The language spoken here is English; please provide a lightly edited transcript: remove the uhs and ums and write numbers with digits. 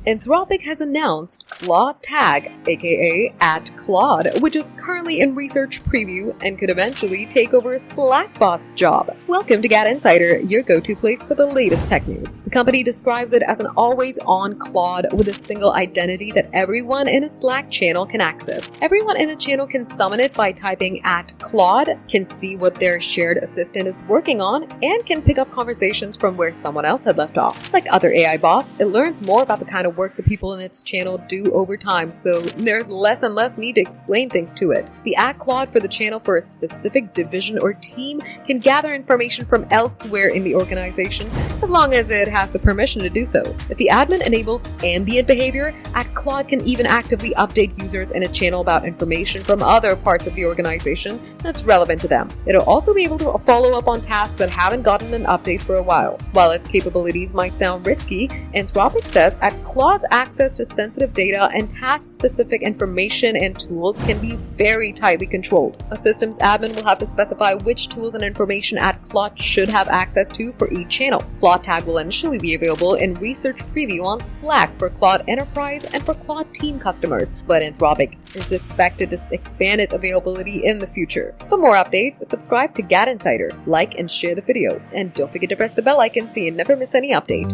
Anthropic has announced Claude Tag, aka @Claude, which is currently in research preview and could eventually take over Slackbot's job. Welcome to GadInsider, your go-to place for the latest tech news. The company describes it as an always-on Claude with a single identity that everyone in a Slack channel can access. Everyone in a channel can summon it by typing @Claude, can see what their shared assistant is working on, and can pick up conversations from where someone else had left off. Like other AI bots, it learns more about the kind of work the people in its channel do over time, so there's less and less need to explain things to it. The @Claude for the channel for a specific division or team can gather information from elsewhere in the organization, as long as it has the permission to do so. If the admin enables ambient behavior, @Claude can even actively update users in a channel about information from other parts of the organization that's relevant to them. It'll also be able to follow up on tasks that haven't gotten an update for a while. While its capabilities might sound risky, Anthropic says @Claude's access to sensitive data and task-specific information and tools can be very tightly controlled. A system's admin will have to specify which tools and information @Claude should have access to for each channel. Claude Tag will initially be available in research preview on Slack for Claude Enterprise and for Claude Team customers, but Anthropic is expected to expand its availability in the future. For more updates, subscribe to GadInsider, like and share the video, and don't forget to press the bell icon so you never miss any update.